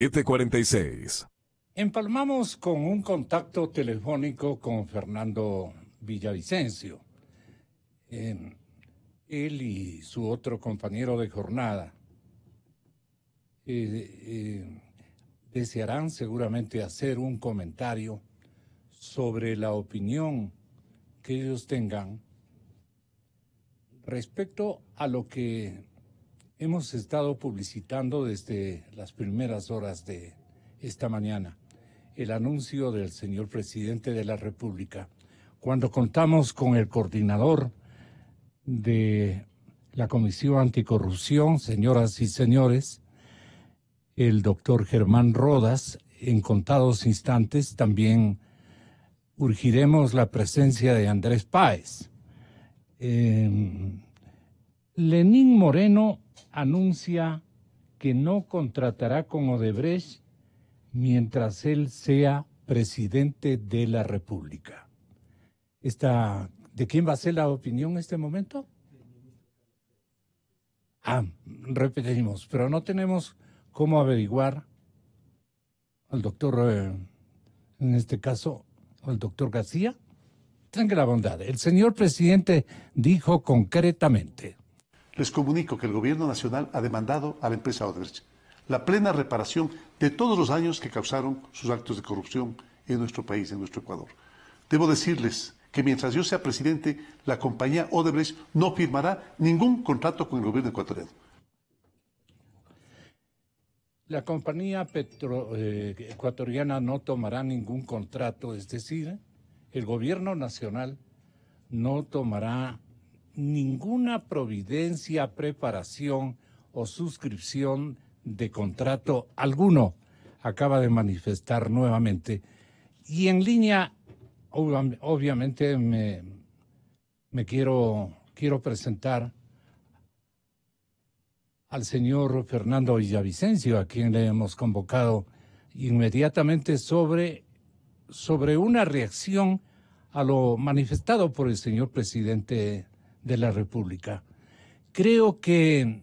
7:46. Empalmamos con un contacto telefónico con Fernando Villavicencio. Él y su otro compañero de jornada desearán seguramente hacer un comentario sobre la opinión que ellos tengan respecto a lo que hemos estado publicitando desde las primeras horas de esta mañana, el anuncio del señor presidente de la República, cuando contamos con el coordinador de la Comisión Anticorrupción, señoras y señores, el doctor Germán Rodas. En contados instantes también urgiremos la presencia de Andrés Páez. Lenín Moreno anuncia que no contratará con Odebrecht mientras él sea presidente de la República. ¿De quién va a ser la opinión en este momento? Repetimos, pero no tenemos cómo averiguar al doctor, en este caso, al doctor García. Tenga la bondad. El señor presidente dijo concretamente: les comunico que el gobierno nacional ha demandado a la empresa Odebrecht la plena reparación de todos los daños que causaron sus actos de corrupción en nuestro país, en nuestro Ecuador. Debo decirles que mientras yo sea presidente, la compañía Odebrecht no firmará ningún contrato con el gobierno ecuatoriano. La compañía ecuatoriana no tomará ningún contrato, es decir, el gobierno nacional no tomará ninguna providencia, preparación o suscripción de contrato alguno, acaba de manifestar nuevamente. Y en línea, obviamente, me quiero presentar al señor Fernando Villavicencio, a quien le hemos convocado inmediatamente sobre una reacción a lo manifestado por el señor presidente de la República. Creo que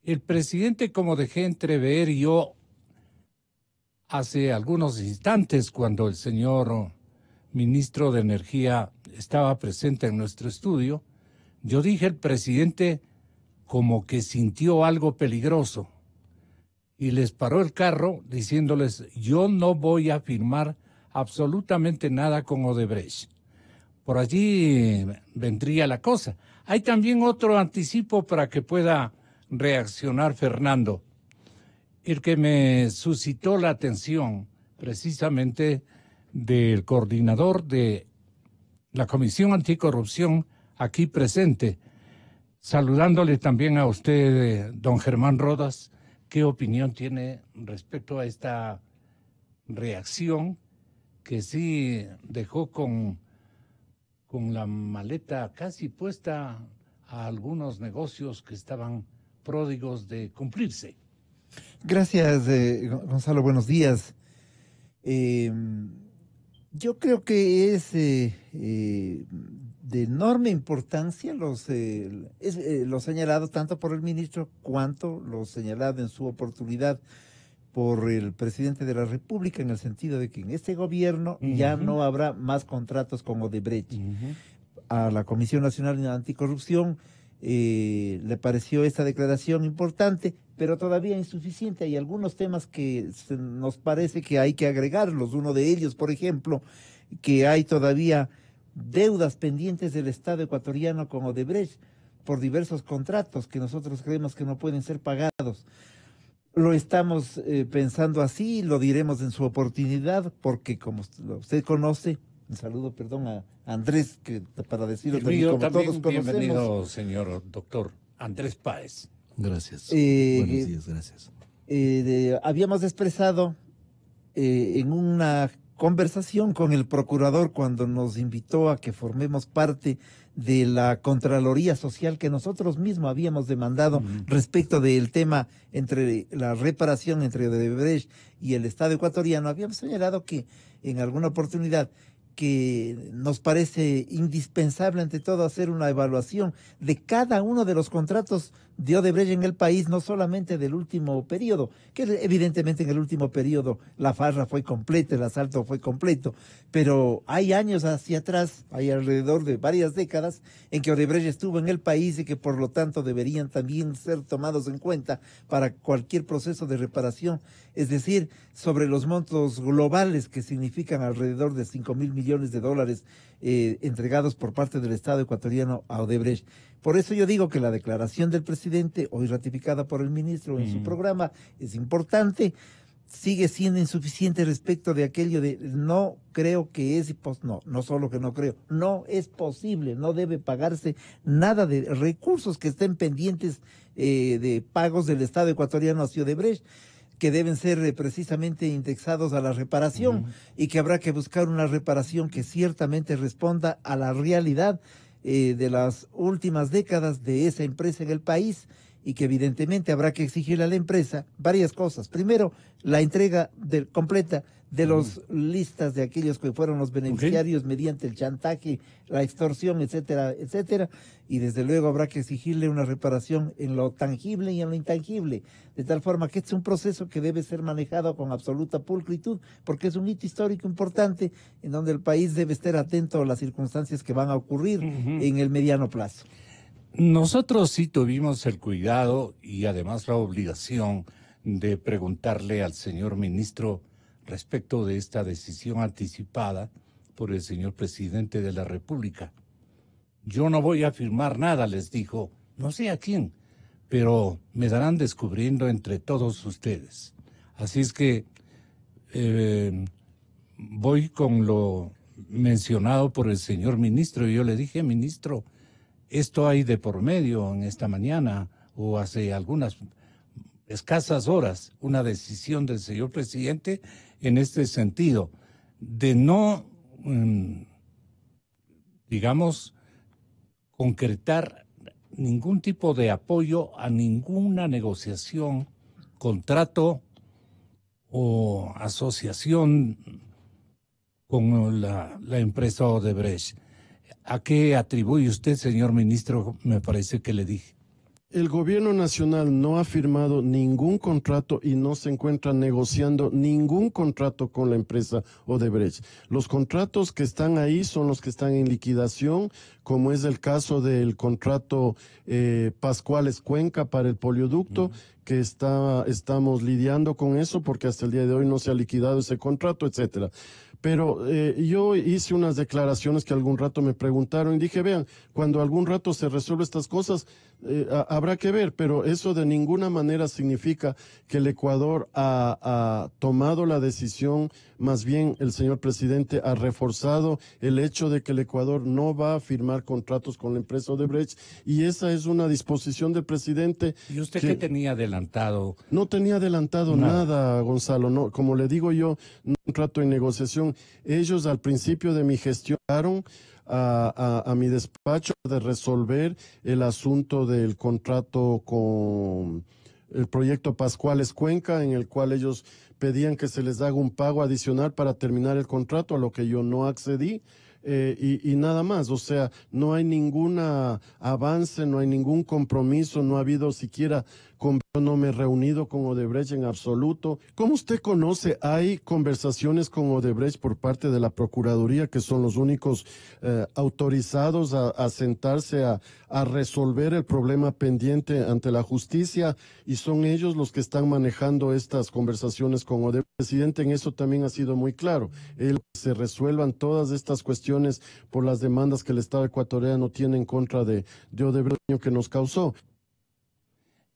el presidente, como dejé entrever yo hace algunos instantes cuando el señor ministro de Energía estaba presente en nuestro estudio, yo dije, el presidente como que sintió algo peligroso y les paró el carro diciéndoles: yo no voy a firmar absolutamente nada con Odebrecht. Por allí vendría la cosa. Hay también otro anticipo para que pueda reaccionar Fernando. El que me suscitó la atención precisamente del coordinador de la Comisión Anticorrupción aquí presente, saludándole también a usted, don Germán Rodas. ¿Qué opinión tiene respecto a esta reacción que sí dejó con la maleta casi puesta a algunos negocios que estaban pródigos de cumplirse? Gracias, Gonzalo, buenos días. Yo creo que es de enorme importancia lo señalado tanto por el ministro cuanto lo señalado en su oportunidad por el presidente de la República, en el sentido de que en este gobierno ya no habrá más contratos con Odebrecht. A la Comisión Nacional Anticorrupción le pareció esta declaración importante, pero todavía insuficiente. Hay algunos temas que nos parece que hay que agregarlos. Uno de ellos, por ejemplo, que hay todavía deudas pendientes del Estado ecuatoriano con Odebrecht por diversos contratos que nosotros creemos que no pueden ser pagados. Lo estamos pensando así, lo diremos en su oportunidad, porque como usted conoce, un saludo, perdón, a Andrés, que para decirlo también, como todos conocemos. Bienvenido, señor doctor Andrés Páez. Gracias. Buenos días, gracias. Habíamos expresado en una conversación con el procurador cuando nos invitó a que formemos parte de la Contraloría Social que nosotros mismos habíamos demandado respecto del tema entre la reparación entre Odebrecht y el Estado ecuatoriano. Habíamos señalado que en alguna oportunidad que nos parece indispensable ante todo hacer una evaluación de cada uno de los contratos de Odebrecht en el país, no solamente del último periodo, que evidentemente en el último periodo la farra fue completa, el asalto fue completo, pero hay años hacia atrás, hay alrededor de varias décadas en que Odebrecht estuvo en el país y que por lo tanto deberían también ser tomados en cuenta para cualquier proceso de reparación, es decir, sobre los montos globales que significan alrededor de 5.000 millones de dólares entregados por parte del Estado ecuatoriano a Odebrecht. Por eso yo digo que la declaración del presidente, hoy ratificada por el ministro en su programa, es importante, sigue siendo insuficiente respecto de aquello de no creo que es, no solo que no creo, no es posible, no debe pagarse nada de recursos que estén pendientes de pagos del Estado ecuatoriano hacia Odebrecht, que deben ser precisamente indexados a la reparación y que habrá que buscar una reparación que ciertamente responda a la realidad de las últimas décadas de esa empresa en el país y que evidentemente habrá que exigirle a la empresa varias cosas. Primero, la entrega completa de los listas de aquellos que fueron los beneficiarios mediante el chantaje, la extorsión, etcétera, etcétera. Y desde luego habrá que exigirle una reparación en lo tangible y en lo intangible, de tal forma que este es un proceso que debe ser manejado con absoluta pulcritud, porque es un hito histórico importante en donde el país debe estar atento a las circunstancias que van a ocurrir en el mediano plazo. Nosotros sí tuvimos el cuidado y además la obligación de preguntarle al señor ministro respecto de esta decisión anticipada por el señor presidente de la República. Yo no voy a firmar nada, les dijo, no sé a quién, pero me darán descubriendo entre todos ustedes. Así es que voy con lo mencionado por el señor ministro y yo le dije, ministro, esto hay de por medio en esta mañana o hace algunas escasas horas, una decisión del señor presidente en este sentido, de no, digamos, concretar ningún tipo de apoyo a ninguna negociación, contrato o asociación con la empresa Odebrecht. ¿A qué atribuye usted, señor ministro? Me parece que le dije. El gobierno nacional no ha firmado ningún contrato y no se encuentra negociando ningún contrato con la empresa Odebrecht. Los contratos que están ahí son los que están en liquidación, como es el caso del contrato Pascuales Cuenca para el polioducto, que estamos lidiando con eso porque hasta el día de hoy no se ha liquidado ese contrato, etcétera. Pero yo hice unas declaraciones que algún rato me preguntaron y dije, vean, cuando algún rato se resuelven estas cosas, habrá que ver, pero eso de ninguna manera significa que el Ecuador ha tomado la decisión, más bien el señor presidente ha reforzado el hecho de que el Ecuador no va a firmar contratos con la empresa Odebrecht y esa es una disposición del presidente. ¿Y usted qué tenía adelantado? No tenía adelantado nada, Gonzalo, no, como le digo yo, no contrato en negociación. Ellos al principio de mi gestión a mi despacho de resolver el asunto del contrato con el proyecto Pascuales Cuenca, en el cual ellos pedían que se les haga un pago adicional para terminar el contrato, a lo que yo no accedí. Y nada más, o sea, no hay ningún avance, no hay ningún compromiso, no ha habido siquiera, no me he reunido con Odebrecht en absoluto. Como usted conoce, hay conversaciones con Odebrecht por parte de la Procuraduría, que son los únicos autorizados a sentarse a resolver el problema pendiente ante la justicia, y son ellos los que están manejando estas conversaciones con Odebrecht. El presidente en eso también ha sido muy claro. Él se resuelvan todas estas cuestiones por las demandas que el Estado ecuatoriano tiene en contra de Odebrecht que nos causó.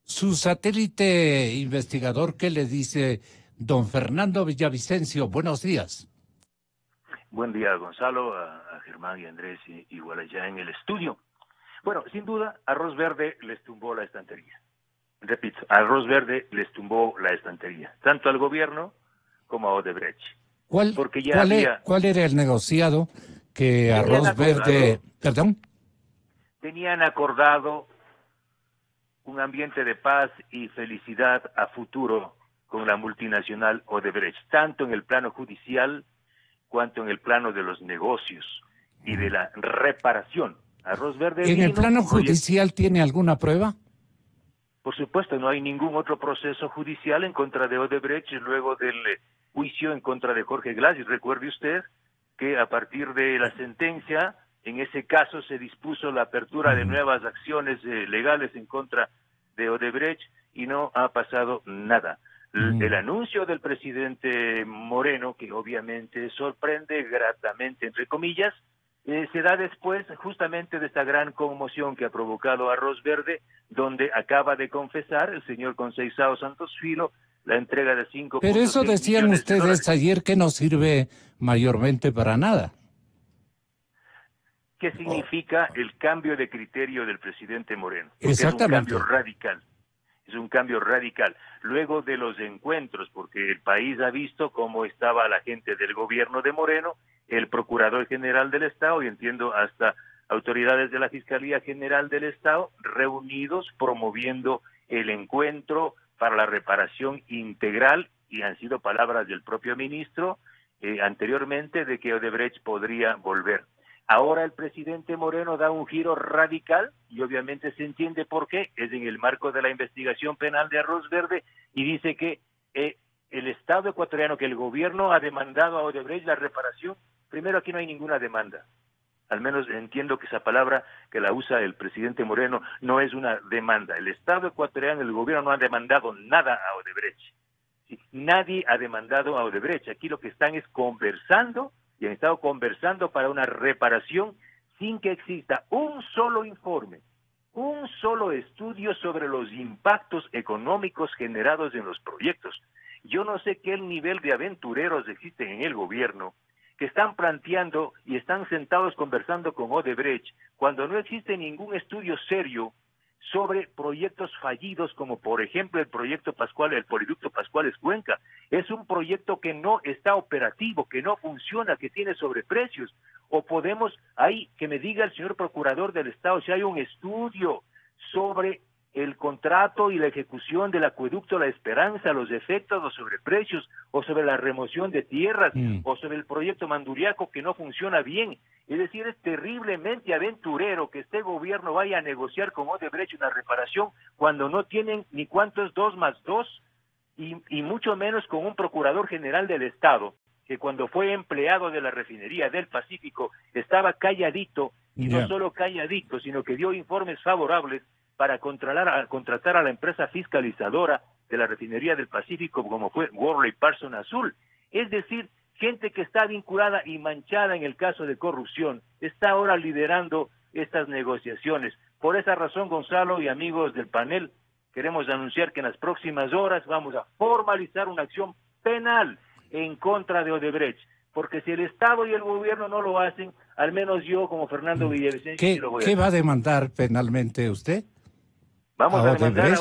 Su satélite investigador, ¿qué le dice don Fernando Villavicencio? Buenos días. Buen día, Gonzalo, a Germán y Andrés, igual allá en el estudio. Bueno, sin duda, Arroz Verde les tumbó la estantería. Repito, Arroz Verde les tumbó la estantería, tanto al gobierno como a Odebrecht. ¿Cuál era el negociado que Arroz Verde... ¿Perdón? Tenían acordado un ambiente de paz y felicidad a futuro con la multinacional Odebrecht, tanto en el plano judicial cuanto en el plano de los negocios y de la reparación. Arroz Verde ¿En el plano judicial tiene alguna prueba? Por supuesto, no hay ningún otro proceso judicial en contra de Odebrecht luego del juicio en contra de Jorge Glass. Y recuerde usted que a partir de la sentencia, en ese caso se dispuso la apertura de nuevas acciones legales en contra de Odebrecht y no ha pasado nada. El anuncio del presidente Moreno, que obviamente sorprende gratamente, entre comillas, se da después justamente de esta gran conmoción que ha provocado Arroz Verde, donde acaba de confesar el señor Conceizao Santos Filo la entrega de 5. Pero eso decían ustedes ayer que no sirve mayormente para nada. ¿Qué significa el cambio de criterio del presidente Moreno? Exactamente. Es un cambio radical. Es un cambio radical. Luego de los encuentros, porque el país ha visto cómo estaba la gente del gobierno de Moreno, el Procurador General del Estado, y entiendo hasta autoridades de la Fiscalía General del Estado, reunidos promoviendo el encuentro para la reparación integral, y han sido palabras del propio ministro anteriormente de que Odebrecht podría volver. Ahora el presidente Moreno da un giro radical y obviamente se entiende por qué, es en el marco de la investigación penal de Arroz Verde y dice que el Estado ecuatoriano, que el gobierno ha demandado a Odebrecht la reparación. Primero, aquí no hay ninguna demanda. Al menos entiendo que esa palabra que la usa el presidente Moreno no es una demanda. El Estado ecuatoriano, el gobierno no ha demandado nada a Odebrecht. ¿Sí? Nadie ha demandado a Odebrecht. Aquí lo que están es conversando y han estado conversando para una reparación sin que exista un solo informe, un solo estudio sobre los impactos económicos generados en los proyectos. Yo no sé qué nivel de aventureros existen en el gobierno que están planteando y están sentados conversando con Odebrecht cuando no existe ningún estudio serio sobre proyectos fallidos, como por ejemplo el proyecto Pascual, el poliducto Pascuales Cuenca. Es un proyecto que no está operativo, que no funciona, que tiene sobreprecios. O podemos, ahí que me diga el señor Procurador del Estado si hay un estudio sobre el contrato y la ejecución del acueducto La Esperanza, los efectos, los sobreprecios, o sobre la remoción de tierras, o sobre el proyecto Manduriaco que no funciona bien. Es decir, es terriblemente aventurero que este gobierno vaya a negociar con Odebrecht una reparación cuando no tienen ni cuánto es 2 más 2, y mucho menos con un Procurador General del Estado, que cuando fue empleado de la refinería del Pacífico estaba calladito, y no solo calladito, sino que dio informes favorables para contratar a la empresa fiscalizadora de la refinería del Pacífico, como fue Worley Parsons Azul. Es decir, gente que está vinculada y manchada en el caso de corrupción, está ahora liderando estas negociaciones. Por esa razón, Gonzalo y amigos del panel, queremos anunciar que en las próximas horas vamos a formalizar una acción penal en contra de Odebrecht, porque si el Estado y el gobierno no lo hacen, al menos yo, como Fernando Villavicencio, sí lo voy a hacer. ¿Qué va a demandar penalmente usted? Vamos a demandar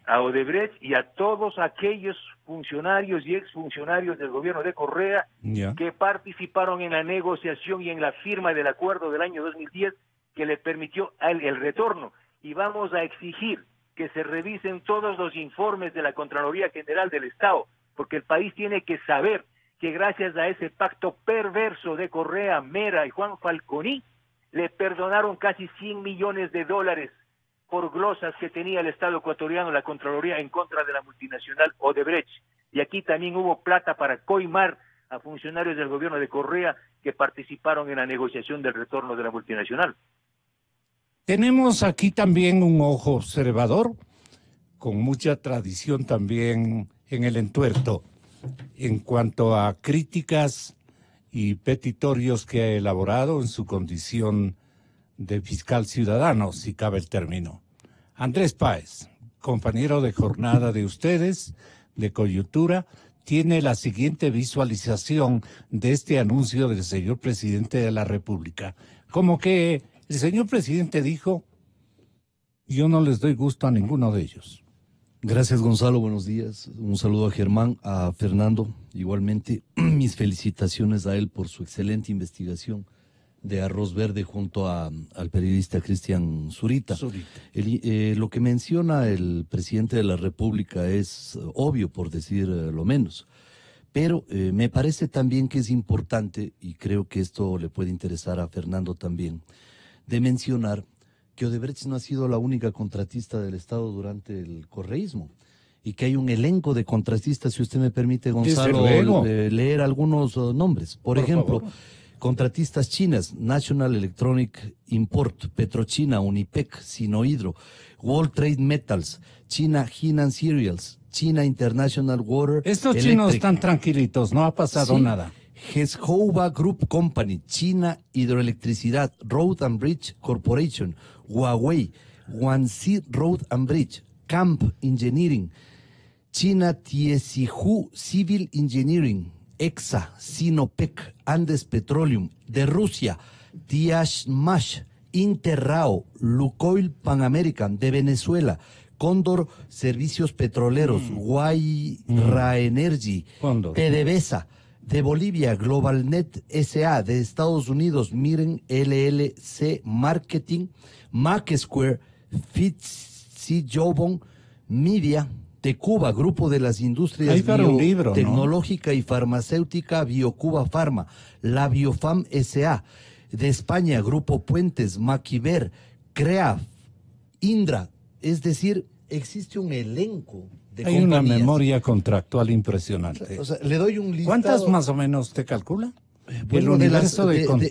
a Odebrecht y a todos aquellos funcionarios y exfuncionarios del gobierno de Correa que participaron en la negociación y en la firma del acuerdo del año 2010 que le permitió el retorno. Y vamos a exigir que se revisen todos los informes de la Contraloría General del Estado, porque el país tiene que saber que gracias a ese pacto perverso de Correa, Mera y Juan Falconi, le perdonaron casi $100 millones por glosas que tenía el Estado ecuatoriano, la Contraloría, en contra de la multinacional Odebrecht. Y aquí también hubo plata para coimar a funcionarios del gobierno de Correa que participaron en la negociación del retorno de la multinacional. Tenemos aquí también un ojo observador, con mucha tradición también en el entuerto, en cuanto a críticas y petitorios que ha elaborado en su condición de fiscal ciudadano, si cabe el término. Andrés Páez, compañero de jornada de ustedes, de coyuntura, tiene la siguiente visualización de este anuncio del señor presidente de la República. Como que el señor presidente dijo, yo no les doy gusto a ninguno de ellos. Gracias, Gonzalo, buenos días. Un saludo a Germán, a Fernando, igualmente. Mis felicitaciones a él por su excelente investigación de Arroz Verde junto al periodista Cristian Zurita. Lo que menciona el presidente de la República es obvio, por decir lo menos, Pero me parece también que es importante, y creo que esto le puede interesar a Fernando también, de mencionar que Odebrecht no ha sido la única contratista del Estado durante el correísmo, y que hay un elenco de contratistas, si usted me permite, Gonzalo, leer algunos nombres. Por ejemplo, favor. Contratistas chinas, National Electronic Import, Petrochina, Unipec, Sinohydro, World Trade Metals, China Henan Cereals, China International Water. Estos chinos están tranquilitos, no ha pasado nada. Heshova Group Company, China Hidroelectricidad, Road and Bridge Corporation, Huawei, Guangxi Road and Bridge, Camp Engineering, China Tiesihu Civil Engineering, EXA, Sinopec, Andes Petroleum, de Rusia, Tiashmash, Interrao, Lukoil Pan American, de Venezuela, Cóndor Servicios Petroleros, Guayra Energy, PDVSA, de Bolivia, GlobalNet S.A., de Estados Unidos, Miren LLC Marketing, MacSquare, Fitzjobon Media, de Cuba, Grupo de las Industrias Biotecnológica y Farmacéutica, BioCuba Pharma, la Biofam S.A., de España, Grupo Puentes, Maquiver, CREA, Indra, es decir, existe un elenco de Hay compañías. Una memoria contractual impresionante. O sea, le doy un listado. ¿Cuántas más o menos te calcula? Bueno,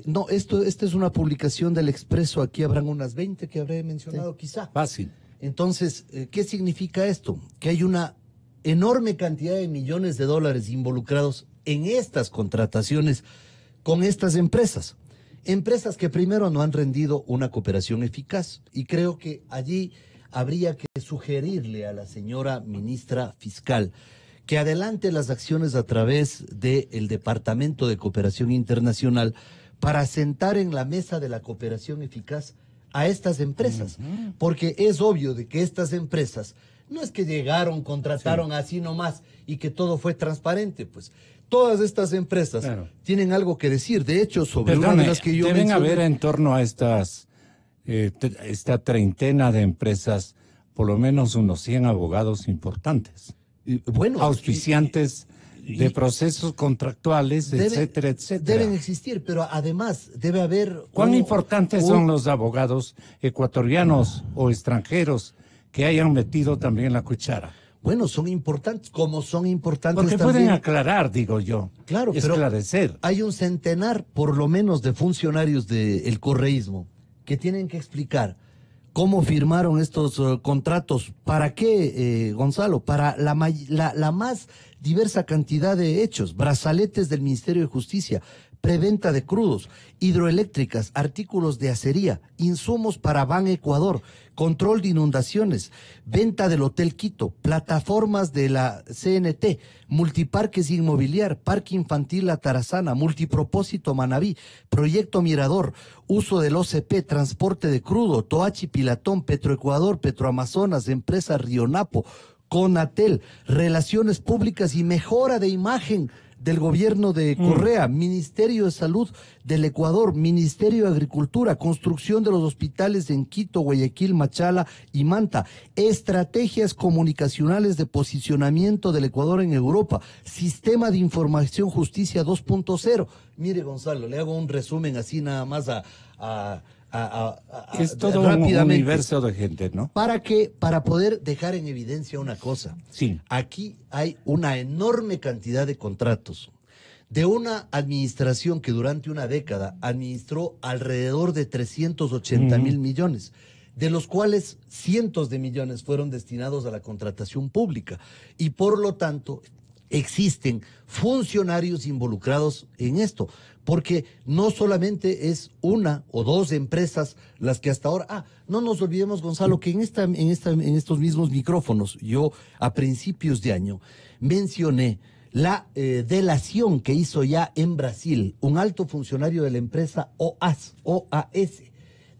no, esta es una publicación del Expreso, aquí habrán unas 20 que habré mencionado quizá. Fácil. Entonces, ¿qué significa esto? Que hay una enorme cantidad de millones de dólares involucrados en estas contrataciones con estas empresas. Empresas que primero no han rendido una cooperación eficaz, y creo que allí habría que sugerirle a la señora ministra fiscal que adelante las acciones a través del Departamento de Cooperación Internacional para sentar en la mesa de la cooperación eficaz a estas empresas, porque es obvio de que estas empresas no es que llegaron, contrataron así nomás y que todo fue transparente, pues todas estas empresas tienen algo que decir. De hecho, sobre una de las que yo deben mencioné, haber en torno a estas esta treintena de empresas por lo menos unos 100 abogados importantes, auspiciantes de procesos contractuales, etcétera, etcétera. Deben existir, pero además debe haber... ¿Cuán importantes son los abogados ecuatorianos o extranjeros que hayan metido también la cuchara? Bueno, son importantes, como son importantes porque también. Pueden aclarar, digo yo. Claro, esclarecer. Pero hay un centenar, por lo menos, de funcionarios del correísmo que tienen que explicar cómo firmaron estos contratos. ¿Para qué, Gonzalo? Para la más diversa cantidad de hechos. Brazaletes del Ministerio de Justicia, preventa de crudos, hidroeléctricas, artículos de acería, insumos para Ban Ecuador, control de inundaciones, venta del Hotel Quito, plataformas de la CNT, multiparques inmobiliar, parque infantil La Tarazana, multipropósito Manabí, proyecto Mirador, uso del OCP, transporte de crudo, Toachi Pilatón, Petroecuador, Petroamazonas, empresa Rionapo, Conatel, relaciones públicas y mejora de imagen del gobierno de Correa, Ministerio de Salud del Ecuador, Ministerio de Agricultura, construcción de los hospitales en Quito, Guayaquil, Machala y Manta, estrategias comunicacionales de posicionamiento del Ecuador en Europa, Sistema de Información Justicia 2.0. Mire, Gonzalo, le hago un resumen así nada más es todo un universo de gente, ¿no? Para poder dejar en evidencia una cosa. Sí. Aquí hay una enorme cantidad de contratos de una administración que durante una década administró alrededor de 380,000 millones, de los cuales cientos de millones fueron destinados a la contratación pública. Y por lo tanto, existen funcionarios involucrados en esto, porque no solamente es una o dos empresas las que hasta ahora... no nos olvidemos, Gonzalo, que en estos mismos micrófonos, yo a principios de año mencioné la delación que hizo ya en Brasil un alto funcionario de la empresa OAS,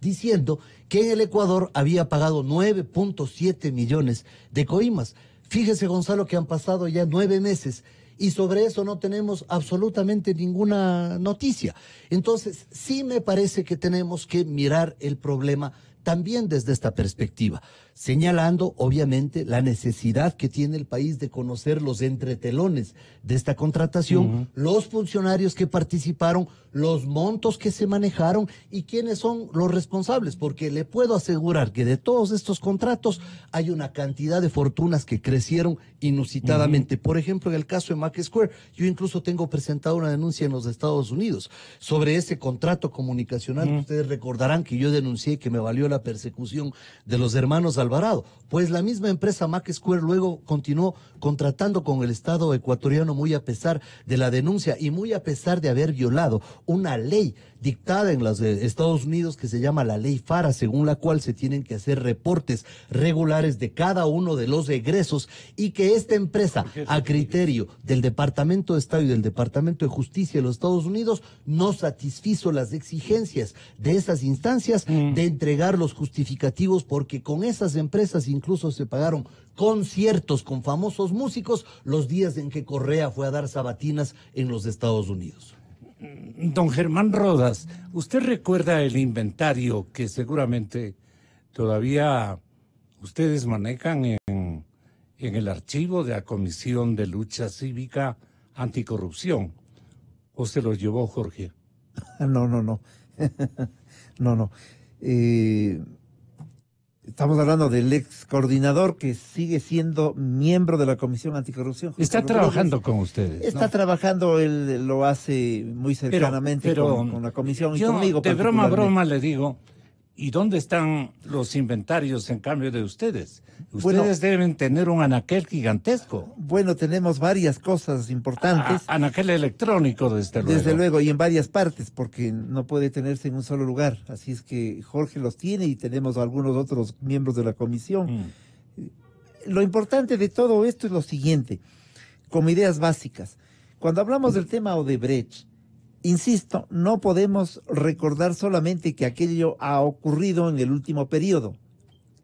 diciendo que en el Ecuador había pagado 9.7 millones de coimas. Fíjese, Gonzalo, que han pasado ya 9 meses y sobre eso no tenemos absolutamente ninguna noticia. Entonces, sí me parece que tenemos que mirar el problema también desde esta perspectiva. señalando obviamente la necesidad que tiene el país de conocer los entretelones de esta contratación, los funcionarios que participaron, los montos que se manejaron y quiénes son los responsables, porque le puedo asegurar que de todos estos contratos hay una cantidad de fortunas que crecieron inusitadamente. Por ejemplo, en el caso de Mac Square, yo incluso tengo presentado una denuncia en los Estados Unidos sobre ese contrato comunicacional. Ustedes recordarán que yo denuncié que me valió la persecución de los hermanos Alvarado. Pues la misma empresa Mac Square luego continuó contratando con el Estado ecuatoriano, muy a pesar de la denuncia y muy a pesar de haber violado una ley dictada en los Estados Unidos que se llama la ley FARA, según la cual se tienen que hacer reportes regulares de cada uno de los egresos, y que esta empresa, a criterio del Departamento de Estado y del Departamento de Justicia de los Estados Unidos, no satisfizo las exigencias de esas instancias de entregar los justificativos, porque con esas empresas incluso se pagaron conciertos con famosos músicos los días en que Correa fue a dar sabatinas en los Estados Unidos. Don Germán Rodas, ¿usted recuerda el inventario que seguramente todavía ustedes manejan en el archivo de la Comisión de Lucha Cívica Anticorrupción? ¿O se lo llevó Jorge? No. No. Estamos hablando del ex coordinador que sigue siendo miembro de la Comisión Anticorrupción. Está trabajando con ustedes, Está trabajando, él lo hace muy cercanamente con la Comisión y conmigo. De broma a broma le digo, ¿y dónde están los inventarios en cambio de ustedes? Ustedes deben tener un anaquel gigantesco. Bueno, tenemos varias cosas importantes. Anaquel electrónico, desde luego. Desde luego, y en varias partes, porque no puede tenerse en un solo lugar. Así es que Jorge los tiene y tenemos algunos otros miembros de la comisión. Lo importante de todo esto es lo siguiente, como ideas básicas. Cuando hablamos del tema Odebrecht, insisto, no podemos recordar solamente que aquello ha ocurrido en el último periodo.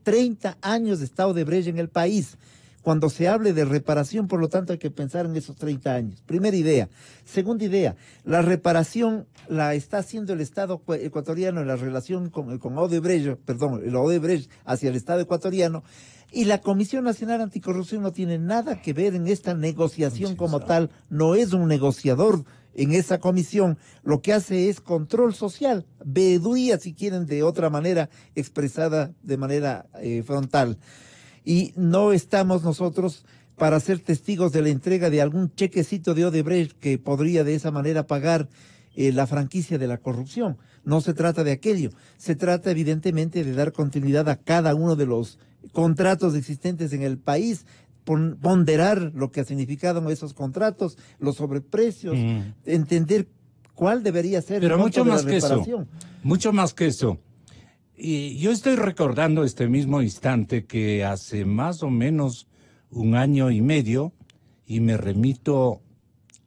30 años de Estado de Odebrecht en el país. Cuando se hable de reparación, por lo tanto, hay que pensar en esos 30 años. Primera idea. Segunda idea, la reparación la está haciendo el Estado ecuatoriano en la relación con Odebrecht, el Odebrecht hacia el Estado ecuatoriano, y la Comisión Nacional Anticorrupción no tiene nada que ver en esta negociación como tal, no es un negociador en esa comisión, lo que hace es control social, veeduría, si quieren, de otra manera expresada de manera frontal. Y no estamos nosotros para ser testigos de la entrega de algún chequecito de Odebrecht que podría de esa manera pagar la franquicia de la corrupción. No se trata de aquello, se trata evidentemente de dar continuidad a cada uno de los contratos existentes en el país, ponderar lo que ha significado esos contratos, los sobreprecios, entender cuál debería ser el monto de la reparación. Mucho más que eso. Y yo estoy recordando este mismo instante que hace más o menos 1 año y medio, y me remito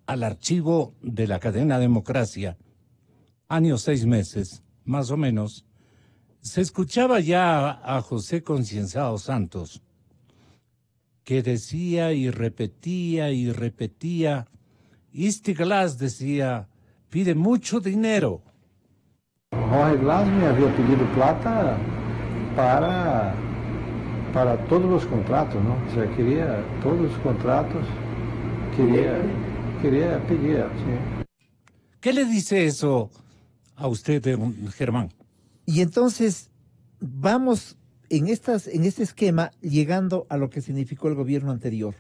al archivo de la cadena Democracia, años 6 meses, más o menos, se escuchaba ya a José Concienzado Santos, que decía y repetía, este Glass decía, pide mucho dinero. Jorge Glass me había pedido plata para todos los contratos, ¿no? O sea, quería todos los contratos, quería pedir, ¿sí? ¿Qué le dice eso a usted, Germán? Y entonces vamos en este esquema llegando a lo que significó el gobierno anterior.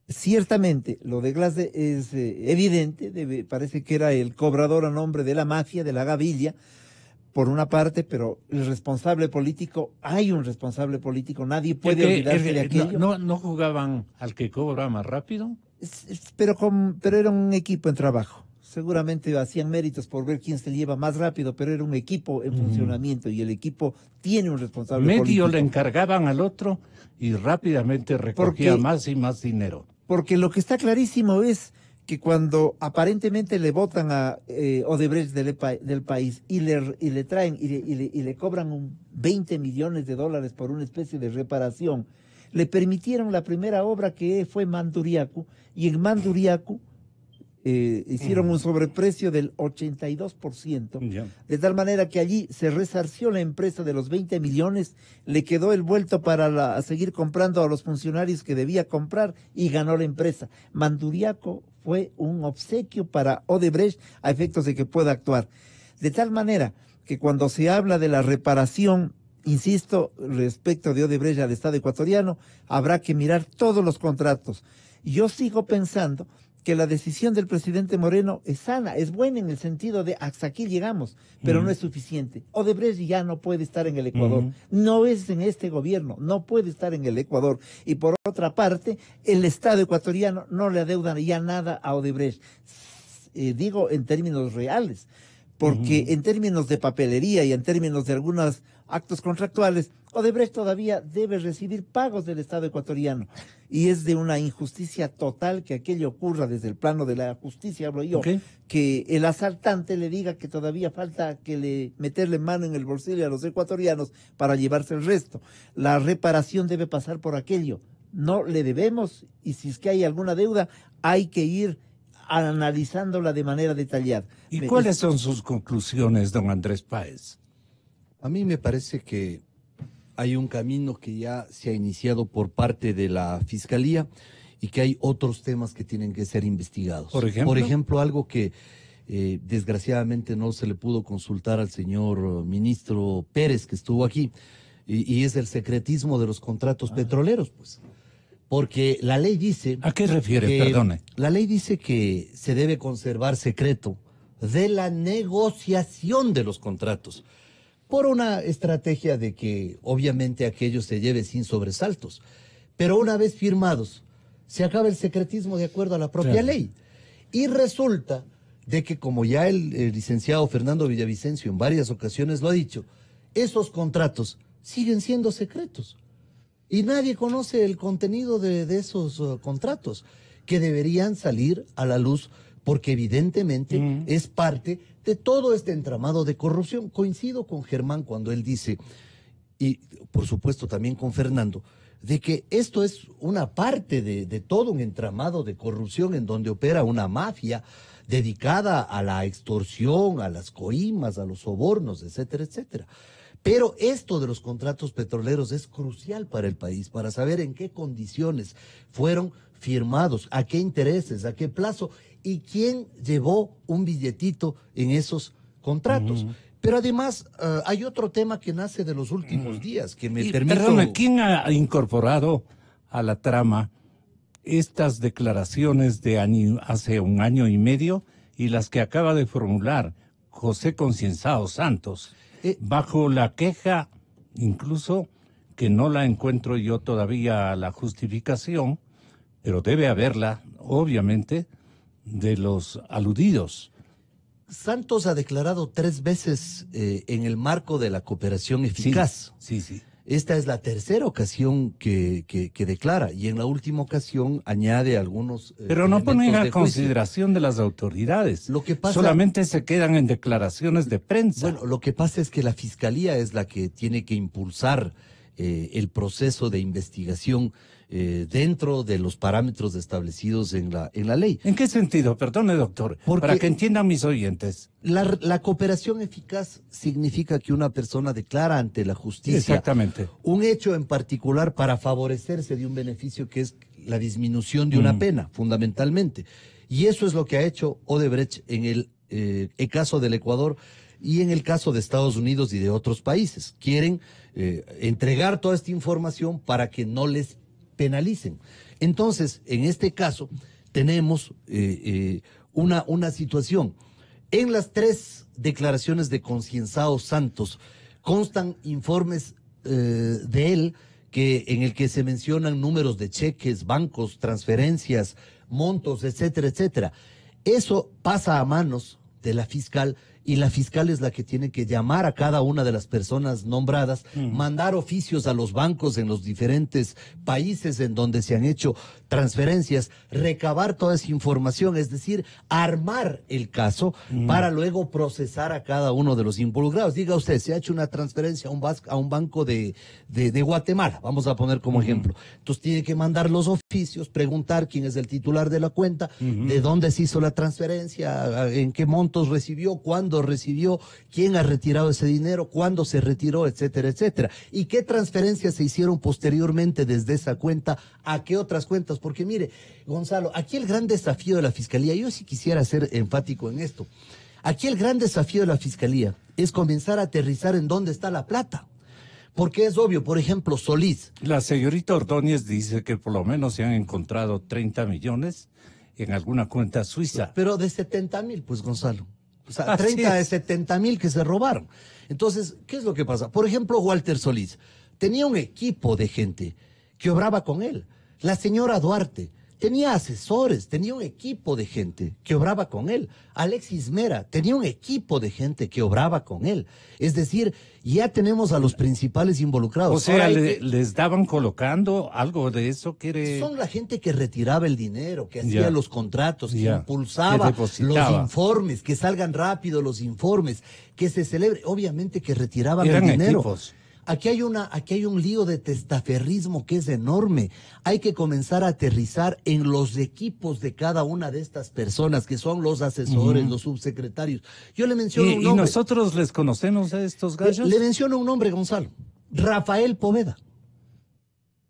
Ciertamente, lo de Glass es evidente, parece que era el cobrador a nombre de la mafia, de la gavilla, por una parte, pero el responsable político, hay un responsable político, nadie puede olvidarse de aquello. ¿No jugaban al que cobra más rápido? Pero era un equipo en trabajo. Seguramente hacían méritos por ver quién se lleva más rápido, pero era un equipo en funcionamiento y el equipo tiene un responsable político. Medio le encargaban al otro y rápidamente recogía más y más dinero. Porque lo que está clarísimo es que cuando aparentemente le votan a Odebrecht del país y le traen y le cobran 20 millones de dólares por una especie de reparación, le permitieron la primera obra que fue Manduriacu, y en Manduriacu hicieron un sobreprecio del 82%, de tal manera que allí se resarció la empresa de los 20 millones, le quedó el vuelto para seguir comprando a los funcionarios que debía comprar y ganó la empresa. Manduriaco fue un obsequio para Odebrecht a efectos de que pueda actuar. De tal manera que cuando se habla de la reparación, insisto, respecto de Odebrecht al Estado ecuatoriano, habrá que mirar todos los contratos. Yo sigo pensando que la decisión del presidente Moreno es sana, es buena en el sentido de hasta aquí llegamos, pero no es suficiente. Odebrecht ya no puede estar en el Ecuador, no es en este gobierno, no puede estar en el Ecuador. Y por otra parte, el Estado ecuatoriano no le adeuda ya nada a Odebrecht. Digo en términos reales, porque en términos de papelería y en términos de algunos actos contractuales, Odebrecht todavía debe recibir pagos del Estado ecuatoriano. Y es de una injusticia total que aquello ocurra desde el plano de la justicia, hablo yo, que el asaltante le diga que todavía falta que meterle mano en el bolsillo a los ecuatorianos para llevarse el resto. La reparación debe pasar por aquello. No le debemos, y si es que hay alguna deuda, hay que ir analizándola de manera detallada. ¿Y cuáles son sus conclusiones, don Andrés Páez? A mí me parece que hay un camino que ya se ha iniciado por parte de la Fiscalía y que hay otros temas que tienen que ser investigados. Por ejemplo, algo que desgraciadamente no se le pudo consultar al señor ministro Pérez, que estuvo aquí, y es el secretismo de los contratos petroleros, pues. Porque la ley dice... ¿A qué refiere? Perdone. La ley dice que se debe conservar secreto de la negociación de los contratos, por una estrategia de que obviamente aquello se lleve sin sobresaltos. Pero una vez firmados, se acaba el secretismo de acuerdo a la propia ley. Y resulta de que, como ya el licenciado Fernando Villavicencio en varias ocasiones lo ha dicho, esos contratos siguen siendo secretos. Y nadie conoce el contenido de esos contratos, que deberían salir a la luz porque evidentemente es parte de todo este entramado de corrupción. Coincido con Germán cuando él dice, y por supuesto también con Fernando, de que esto es una parte de todo un entramado de corrupción en donde opera una mafia dedicada a la extorsión, a las coimas, a los sobornos, etcétera, etcétera. Pero esto de los contratos petroleros es crucial para el país, para saber en qué condiciones fueron firmados, a qué intereses, a qué plazo y quién llevó un billetito en esos contratos. Pero además hay otro tema que nace de los últimos días, que me permite... Perdón, ¿quién ha incorporado a la trama estas declaraciones de hace un año y medio y las que acaba de formular José Concienzado Santos, bajo la queja, incluso que no la encuentro yo todavía la justificación, pero debe haberla, obviamente, de los aludidos? Santos ha declarado 3 veces en el marco de la cooperación eficaz. Sí, sí. Esta es la tercera ocasión que declara, y en la última ocasión añade algunos pero no ponen a consideración de las autoridades. Lo que pasa, solamente se quedan en declaraciones de prensa. Bueno, lo que pasa es que la Fiscalía es la que tiene que impulsar el proceso de investigación dentro de los parámetros establecidos en la ley. ¿En qué sentido? Perdone, doctor, porque para que entiendan mis oyentes. La cooperación eficaz significa que una persona declara ante la justicia exactamente un hecho en particular para favorecerse de un beneficio que es la disminución de una pena, fundamentalmente. Y eso es lo que ha hecho Odebrecht en el caso del Ecuador y en el caso de Estados Unidos y de otros países. Quieren entregar toda esta información para que no les penalicen. Entonces, en este caso, tenemos una situación. En las 3 declaraciones de Concienzado Santos constan informes de él en el que se mencionan números de cheques, bancos, transferencias, montos, etcétera, etcétera. Eso pasa a manos de la fiscal y la fiscal es la que tiene que llamar a cada una de las personas nombradas, mandar oficios a los bancos en los diferentes países en donde se han hecho transferencias, recabar toda esa información, es decir, armar el caso para luego procesar a cada uno de los involucrados. Diga usted, se ha hecho una transferencia a un banco de Guatemala, vamos a poner como ejemplo. Entonces tiene que mandar los oficios, preguntar quién es el titular de la cuenta, de dónde se hizo la transferencia, en qué montos recibió, cuándo recibió, quién ha retirado ese dinero, cuándo se retiró, etcétera, etcétera. Y qué transferencias se hicieron posteriormente desde esa cuenta a qué otras cuentas. Porque mire, Gonzalo, aquí el gran desafío de la Fiscalía, yo sí quisiera ser enfático en esto, aquí el gran desafío de la Fiscalía es comenzar a aterrizar en dónde está la plata. Porque es obvio, por ejemplo, Solís. La señorita Ordóñez dice que por lo menos se han encontrado 30 millones en alguna cuenta suiza. Pero de 70,000, pues, Gonzalo. O sea, 30 de 70,000 que se robaron. Entonces, ¿qué es lo que pasa? Por ejemplo, Walter Solís tenía un equipo de gente que obraba con él. La señora Duarte tenía asesores, tenía un equipo de gente que obraba con él. Alexis Mera tenía un equipo de gente que obraba con él. Es decir, ya tenemos a los principales involucrados. O sea, les daban colocando algo de eso. Son la gente que retiraba el dinero, que hacía los contratos, que impulsaba que depositaba los informes, que salgan rápido los informes, que se celebre. Obviamente que retiraban Eran el dinero. equipos. Aquí hay un lío de testaferrismo que es enorme. Hay que comenzar a aterrizar en los equipos de cada una de estas personas, que son los asesores, los subsecretarios. Yo le menciono un nombre. ¿Y nosotros les conocemos a estos gallos? Le menciono un nombre, Gonzalo. Rafael Poveda.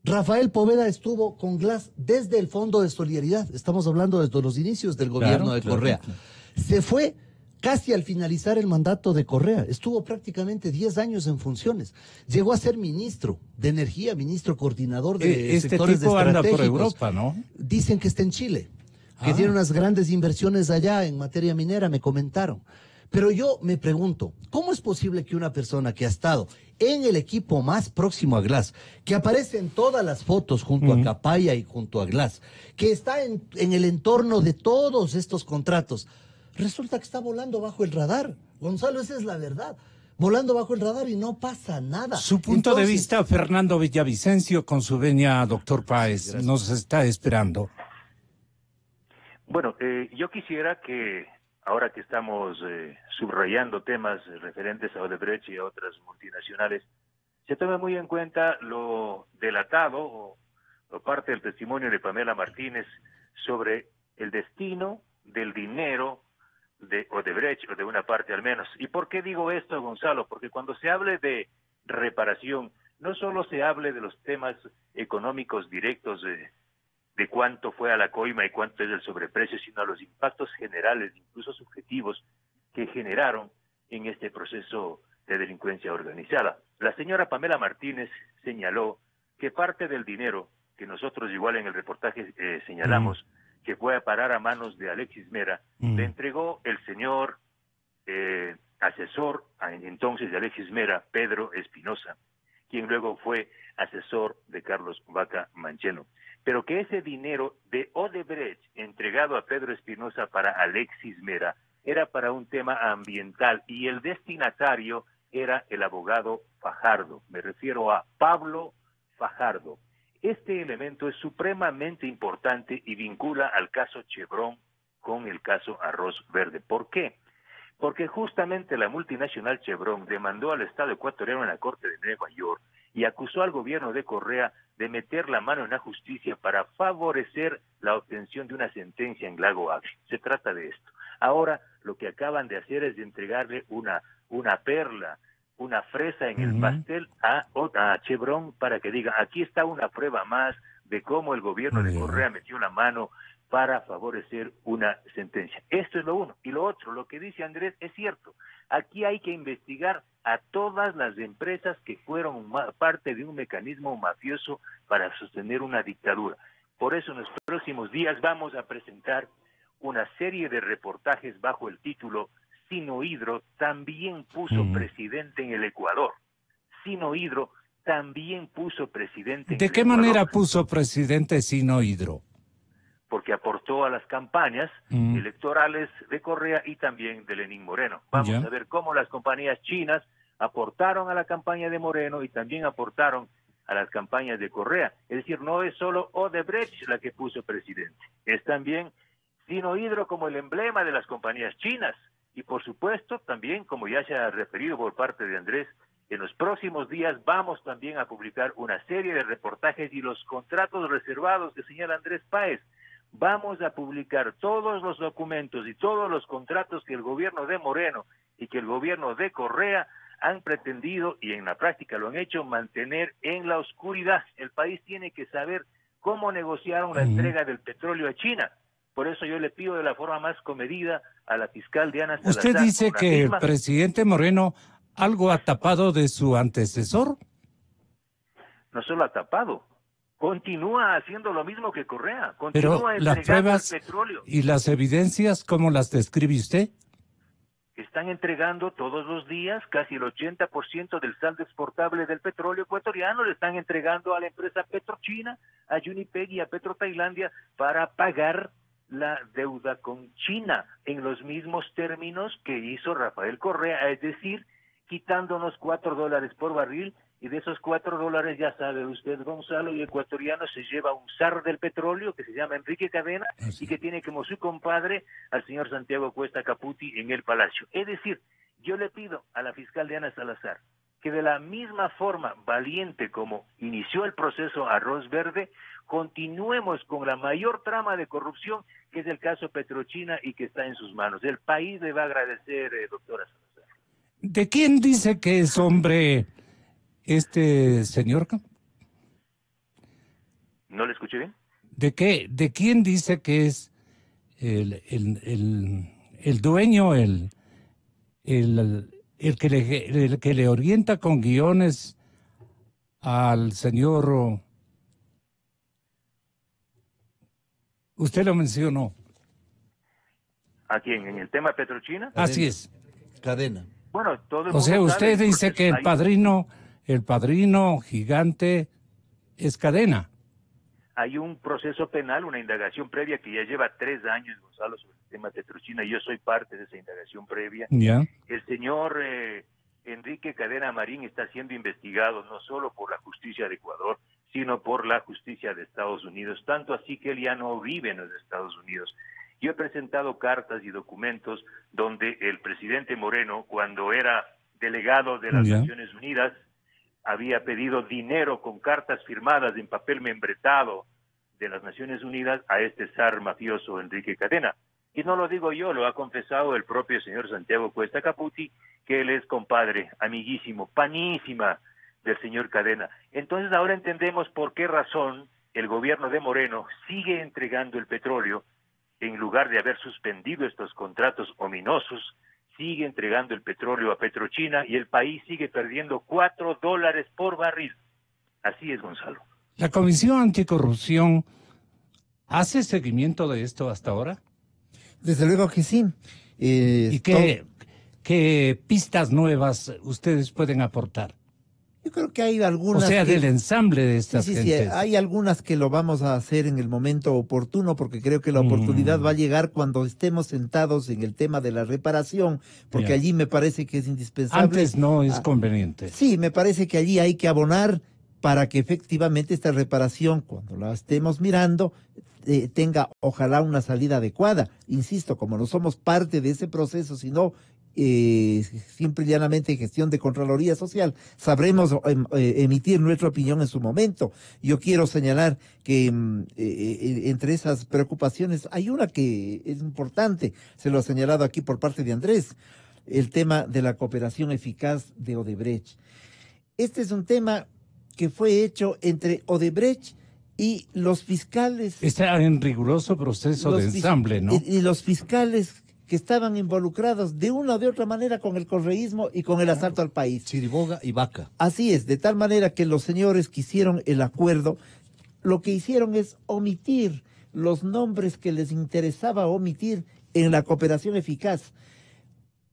Rafael Poveda estuvo con Glass desde el Fondo de Solidaridad. Estamos hablando desde los inicios del gobierno de Correa. Claro. Se fue casi al finalizar el mandato de Correa. Estuvo prácticamente 10 años en funciones. Llegó a ser ministro de Energía, ministro coordinador de sectores tipo estratégicos. Anda por Europa, ¿no? Dicen que está en Chile, que tiene unas grandes inversiones allá en materia minera, me comentaron. Pero yo me pregunto, ¿cómo es posible que una persona que ha estado en el equipo más próximo a Glass, que aparece en todas las fotos junto a Capaya y junto a Glass, que está en el entorno de todos estos contratos, resulta que está volando bajo el radar? Gonzalo, esa es la verdad. Volando bajo el radar y no pasa nada. Su punto de vista, Fernando Villavicencio, con su venia, doctor Páez, gracias. Nos está esperando. Bueno, yo quisiera que, ahora que estamos subrayando temas referentes a Odebrecht y a otras multinacionales, se tome muy en cuenta lo delatado o parte del testimonio de Pamela Martínez sobre el destino del dinero de Odebrecht, o de una parte al menos. ¿Y por qué digo esto, Gonzalo? Porque cuando se hable de reparación, no solo se hable de los temas económicos directos de cuánto fue a la coima y cuánto es el sobreprecio, sino a los impactos generales, incluso subjetivos, que generaron en este proceso de delincuencia organizada. La señora Pamela Martínez señaló que parte del dinero, que nosotros igual en el reportaje señalamos, que fue a parar a manos de Alexis Mera, le entregó el señor asesor entonces de Alexis Mera, Pedro Espinosa, quien luego fue asesor de Carlos Vaca Mancheno. Pero que ese dinero de Odebrecht entregado a Pedro Espinosa para Alexis Mera era para un tema ambiental y el destinatario era el abogado Fajardo. Me refiero a Pablo Fajardo. Este elemento es supremamente importante y vincula al caso Chevron con el caso Arroz Verde. ¿Por qué? Porque justamente la multinacional Chevron demandó al Estado ecuatoriano en la Corte de Nueva York y acusó al gobierno de Correa de meter la mano en la justicia para favorecer la obtención de una sentencia en Lago Agrio. Se trata de esto. Ahora lo que acaban de hacer es de entregarle una perla, una fresa en el pastel a Chevron para que diga, aquí está una prueba más de cómo el gobierno de Correa metió la mano para favorecer una sentencia. Esto es lo uno. Y lo otro, lo que dice Andrés es cierto. Aquí hay que investigar a todas las empresas que fueron parte de un mecanismo mafioso para sostener una dictadura. Por eso en los próximos días vamos a presentar una serie de reportajes bajo el título Sinohydro también puso presidente en el Ecuador. Sinohydro también puso presidente en el Ecuador. ¿De qué manera puso presidente Sinohydro? porque aportó a las campañas electorales de Correa y también de Lenín Moreno. Vamos a ver cómo las compañías chinas aportaron a la campaña de Moreno y también aportaron a las campañas de Correa. Es decir, no es solo Odebrecht la que puso presidente, es también Sinohydro como el emblema de las compañías chinas. Y por supuesto, también, como ya se ha referido por parte de Andrés, en los próximos días vamos también a publicar una serie de reportajes y los contratos reservados que señala Andrés Páez. Vamos a publicar todos los documentos y todos los contratos que el gobierno de Moreno y que el gobierno de Correa han pretendido, y en la práctica lo han hecho, mantener en la oscuridad. El país tiene que saber cómo negociaron la entrega del petróleo a China. Por eso yo le pido de la forma más comedida a la fiscal Diana Salazar. ¿Usted dice que el presidente Moreno algo ha tapado de su antecesor? No solo ha tapado, continúa haciendo lo mismo que Correa. Pero Continúa las pruebas el petróleo. y las evidencias, ¿cómo las describe usted? Están entregando todos los días casi el 80% del saldo exportable del petróleo ecuatoriano, le están entregando a la empresa Petrochina, a Unipeg y a Petrotailandia para pagar la deuda con China en los mismos términos que hizo Rafael Correa, es decir, quitándonos $4 por barril, y de esos $4, ya sabe usted, Gonzalo, y ecuatoriano se lleva un zar del petróleo que se llama Enrique Cadena y que tiene como su compadre al señor Santiago Cuesta Caputi en el Palacio. Es decir, yo le pido a la fiscal Diana Salazar que de la misma forma valiente como inició el proceso Arroz Verde, continuemos con la mayor trama de corrupción que es el caso Petrochina y que está en sus manos. El país le va a agradecer, doctora Salazar. ¿De quién dice que es hombre este señor? ¿No le escuché bien? ¿De quién dice que es el dueño, el que le orienta con guiones al señor? Usted lo mencionó. ¿A quién? ¿En el tema Petrochina? Así es. Cadena. Bueno, todo el O sea, mundo sabe usted dice que el padrino gigante es Cadena. Hay un proceso penal, una indagación previa que ya lleva 3 años, Gonzalo, sobre el tema Petrochina. Yo soy parte de esa indagación previa. Ya. El señor Enrique Cadena Marín está siendo investigado no solo por la justicia de Ecuador, sino por la justicia de Estados Unidos, tanto así que él ya no vive en los Estados Unidos. Yo he presentado cartas y documentos donde el presidente Moreno, cuando era delegado de las Naciones Unidas, había pedido dinero con cartas firmadas en papel membretado de las Naciones Unidas a este zar mafioso Enrique Cadena. Y no lo digo yo, lo ha confesado el propio señor Santiago Cuesta Caputi, que él es compadre, amiguísimo, panísima del señor Cadena. Entonces ahora entendemos por qué razón el gobierno de Moreno sigue entregando el petróleo en lugar de haber suspendido estos contratos ominosos, sigue entregando el petróleo a Petrochina y el país sigue perdiendo $4 por barril. Así es, Gonzalo. ¿La Comisión Anticorrupción hace seguimiento de esto hasta ahora? Desde luego que sí. ¿Y qué pistas nuevas ustedes pueden aportar? Yo creo que hay algunas... O sea, del ensamble de estas sí, gentes. Sí, hay algunas que lo vamos a hacer en el momento oportuno, porque creo que la oportunidad va a llegar cuando estemos sentados en el tema de la reparación, porque allí me parece que es indispensable. Antes no es conveniente. Sí, me parece que allí hay que abonar para que efectivamente esta reparación, cuando la estemos mirando, tenga ojalá una salida adecuada. Insisto, como no somos parte de ese proceso, sino simple y llanamente gestión de Contraloría Social, sabremos emitir nuestra opinión en su momento. Yo quiero señalar que entre esas preocupaciones hay una que es importante, se lo ha señalado aquí por parte de Andrés, el tema de la cooperación eficaz de Odebrecht. Este es un tema que fue hecho entre Odebrecht y los fiscales. Está en riguroso proceso de ensamble, ¿no? Y los fiscales que estaban involucrados de una o de otra manera con el correísmo y con el asalto al país. Chiriboga y Vaca. Así es, de tal manera que los señores que hicieron el acuerdo, lo que hicieron es omitir los nombres que les interesaba omitir en la cooperación eficaz.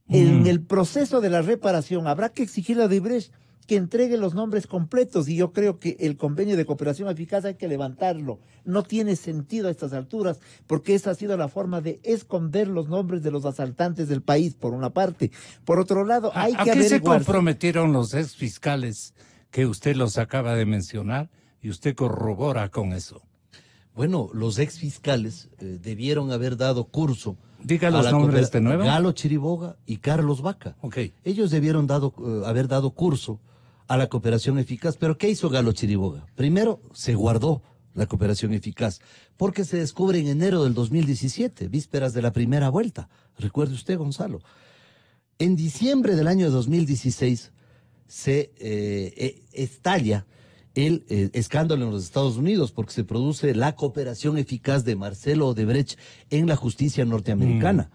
En el proceso de la reparación habrá que exigirle a Odebrecht que entregue los nombres completos, y yo creo que el convenio de cooperación eficaz hay que levantarlo. No tiene sentido a estas alturas, porque esa ha sido la forma de esconder los nombres de los asaltantes del país, por una parte. Por otro lado, hay que ¿A qué se averiguar. comprometieron los exfiscales que usted los acaba de mencionar y usted corrobora con eso? Bueno, los exfiscales debieron haber dado curso. Diga los nombres de nuevo. Galo Chiriboga y Carlos Vaca. Okay. Ellos debieron haber dado curso a la cooperación eficaz. Pero ¿qué hizo Galo Chiriboga? Primero, se guardó la cooperación eficaz, porque se descubre en enero del 2017, vísperas de la primera vuelta. Recuerde usted, Gonzalo. En diciembre del año 2016 se estalla el escándalo en los Estados Unidos, porque se produce la cooperación eficaz de Marcelo Odebrecht en la justicia norteamericana.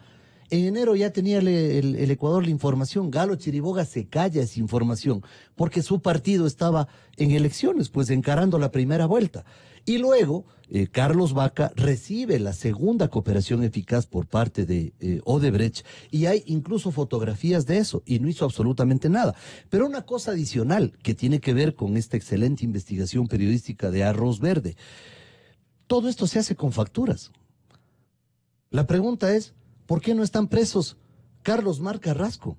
En enero ya tenía el Ecuador la información. Galo Chiriboga se calla esa información, porque su partido estaba en elecciones, pues encarando la primera vuelta. Y luego, Carlos Vaca recibe la segunda cooperación eficaz por parte de Odebrecht, y hay incluso fotografías de eso, y no hizo absolutamente nada. Pero una cosa adicional que tiene que ver con esta excelente investigación periodística de Arroz Verde, todo esto se hace con facturas. La pregunta es, ¿por qué no están presos Carlos Mar Carrasco,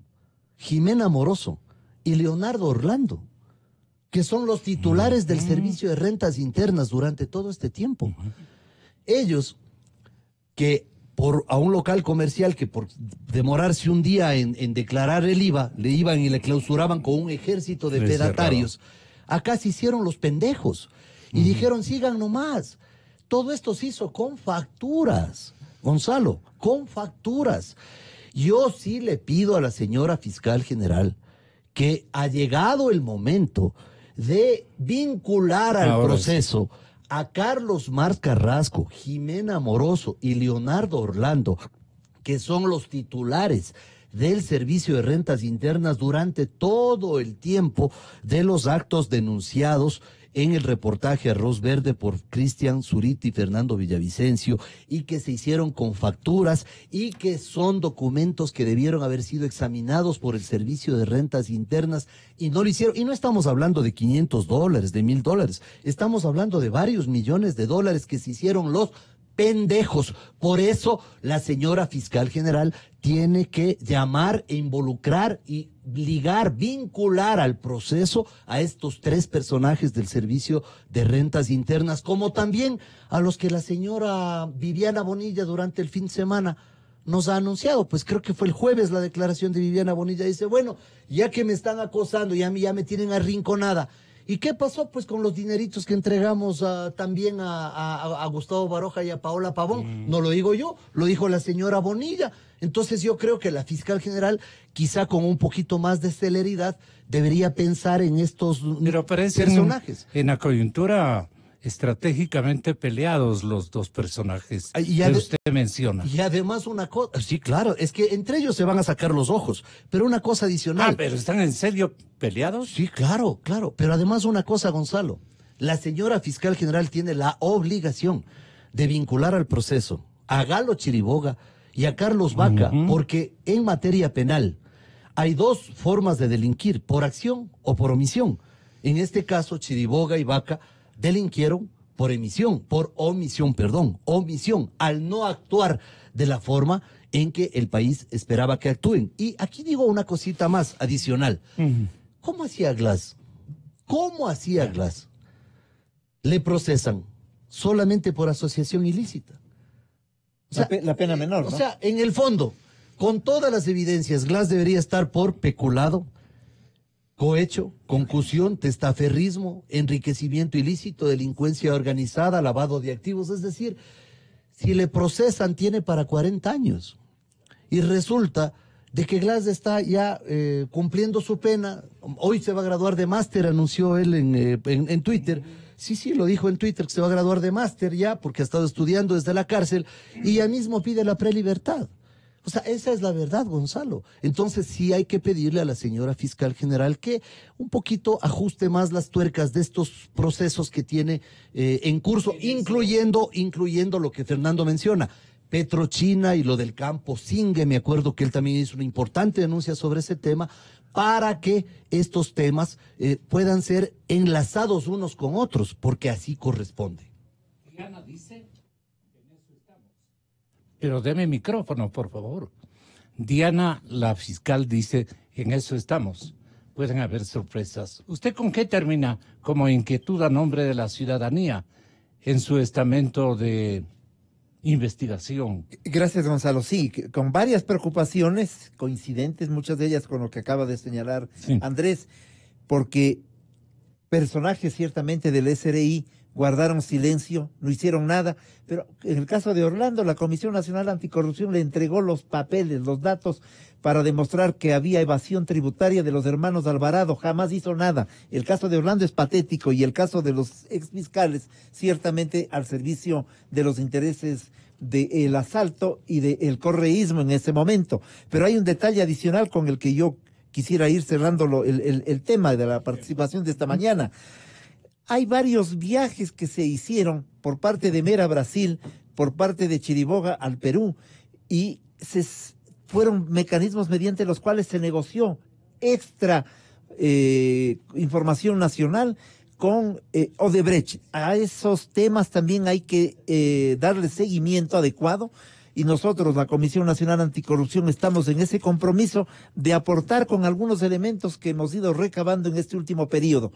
Jimena Moroso y Leonardo Orlando, que son los titulares del Servicio de Rentas Internas durante todo este tiempo? Ellos, que a un local comercial que por demorarse un día en declarar el IVA, le iban y le clausuraban con un ejército de pedatarios, acá se hicieron los pendejos y dijeron, sigan nomás. Todo esto se hizo con facturas, Gonzalo, con facturas. Yo sí le pido a la señora fiscal general que ha llegado el momento de vincular al proceso a Carlos Mar Carrasco, Jimena Moroso y Leonardo Orlando, que son los titulares del Servicio de Rentas Internas durante todo el tiempo de los actos denunciados en el reportaje Arroz Verde por Cristian Zurita y Fernando Villavicencio, y que se hicieron con facturas y que son documentos que debieron haber sido examinados por el Servicio de Rentas Internas y no lo hicieron. Y no estamos hablando de $500, de $1,000, estamos hablando de varios millones de dólares que se hicieron los pendejos. Por eso la señora fiscal general tiene que llamar e involucrar y ligar, vincular al proceso a estos tres personajes del Servicio de Rentas Internas, como también a los que la señora Viviana Bonilla durante el fin de semana nos ha anunciado. Pues creo que fue el jueves la declaración de Viviana Bonilla. Dice, bueno, ya que me están acosando, ya me tienen arrinconada. ¿Y qué pasó? Pues con los dineritos que entregamos también a Gustavo Baroja y a Paola Pavón. No lo digo yo, lo dijo la señora Bonilla. Entonces yo creo que la fiscal general, quizá con un poquito más de celeridad, debería pensar en estos personajes. En la coyuntura estratégicamente peleados los dos personajes que usted menciona. Y además una cosa, sí, claro, es que entre ellos se van a sacar los ojos, pero una cosa adicional. ¿Pero están en serio peleados? Sí, claro, pero además una cosa, Gonzalo, la señora fiscal general tiene la obligación de vincular al proceso a Galo Chiriboga y a Carlos Vaca, porque en materia penal hay dos formas de delinquir, por acción o por omisión. En este caso, Chiriboga y Vaca delinquieron por omisión, al no actuar de la forma en que el país esperaba que actúen. Y aquí digo una cosita más adicional. ¿Cómo hacía Glass? Le procesan solamente por asociación ilícita. O sea, la pena menor, ¿no? O sea, en el fondo, con todas las evidencias, Glass debería estar por peculado, cohecho, concusión, testaferrismo, enriquecimiento ilícito, delincuencia organizada, lavado de activos. Es decir, si le procesan, tiene para 40 años. Y resulta de que Glass está ya cumpliendo su pena. Hoy se va a graduar de máster, anunció él en Twitter. Sí, lo dijo en Twitter, que se va a graduar de máster ya, porque ha estado estudiando desde la cárcel, y ya mismo pide la prelibertad. O sea, esa es la verdad, Gonzalo. Entonces sí hay que pedirle a la señora fiscal general que un poquito ajuste más las tuercas de estos procesos que tiene en curso, incluyendo lo que Fernando menciona, Petrochina y lo del campo Singue, me acuerdo que él también hizo una importante denuncia sobre ese tema, para que estos temas puedan ser enlazados unos con otros, porque así corresponde. Diana dice, en eso estamos. Pero deme micrófono, por favor. Diana, la fiscal, dice, en eso estamos. Pueden haber sorpresas. ¿Usted con qué termina como inquietud a nombre de la ciudadanía en su estamento de investigación? Gracias, Gonzalo. Sí, con varias preocupaciones, coincidentes, muchas de ellas con lo que acaba de señalar Andrés, porque personajes ciertamente del SRI guardaron silencio, no hicieron nada, pero en el caso de Orlando, la Comisión Nacional Anticorrupción le entregó los papeles, los datos, para demostrar que había evasión tributaria de los hermanos Alvarado, jamás hizo nada. El caso de Orlando es patético y el caso de los exfiscales, ciertamente al servicio de los intereses del asalto y del correísmo en ese momento. Pero hay un detalle adicional con el que yo quisiera ir cerrando el tema de la participación de esta mañana. Hay varios viajes que se hicieron por parte de Mera Brasil, por parte de Chiriboga al Perú, y fueron mecanismos mediante los cuales se negoció extra información nacional con Odebrecht. A esos temas también hay que darle seguimiento adecuado, y nosotros, la Comisión Nacional Anticorrupción, estamos en ese compromiso de aportar con algunos elementos que hemos ido recabando en este último periodo.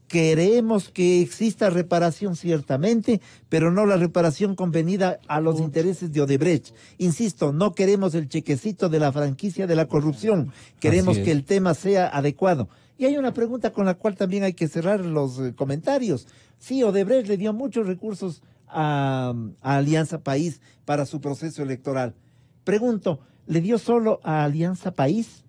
Queremos que exista reparación ciertamente, pero no la reparación convenida a los intereses de Odebrecht. Insisto, no queremos el chequecito de la franquicia de la corrupción, queremos que el tema sea adecuado. Y hay una pregunta con la cual también hay que cerrar los comentarios. Sí, Odebrecht le dio muchos recursos a Alianza País para su proceso electoral. Pregunto, ¿le dio solo a Alianza País?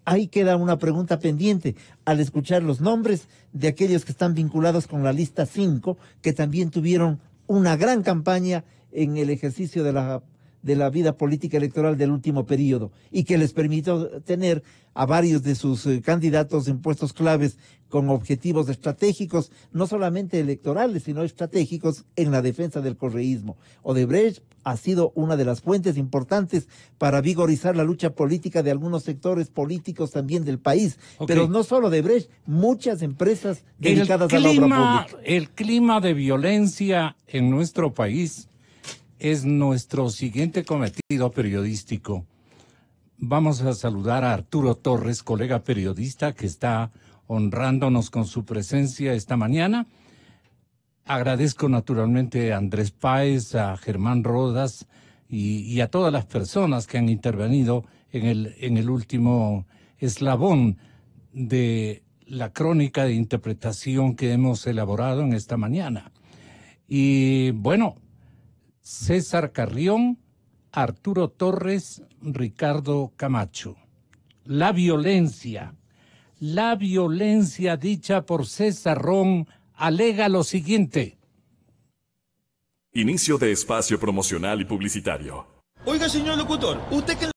Ahí queda una pregunta pendiente al escuchar los nombres de aquellos que están vinculados con la lista 5, que también tuvieron una gran campaña en el ejercicio de la vida política electoral del último periodo y que les permitió tener a varios de sus candidatos en puestos claves con objetivos estratégicos, no solamente electorales, sino estratégicos en la defensa del correísmo. Odebrecht ha sido una de las fuentes importantes para vigorizar la lucha política de algunos sectores políticos también del país, pero no solo Odebrecht, muchas empresas dedicadas a la obra pública. El clima de violencia en nuestro país es nuestro siguiente cometido periodístico. Vamos a saludar a Arturo Torres, colega periodista que está honrándonos con su presencia esta mañana. Agradezco naturalmente a Andrés Páez, a Germán Rodas y a todas las personas que han intervenido en el último eslabón de la crónica de interpretación que hemos elaborado en esta mañana. Y bueno, César Carrión, Arturo Torres, Ricardo Camacho. La violencia dicha por César Ron alega lo siguiente. Inicio de espacio promocional y publicitario. Oiga, señor locutor, usted que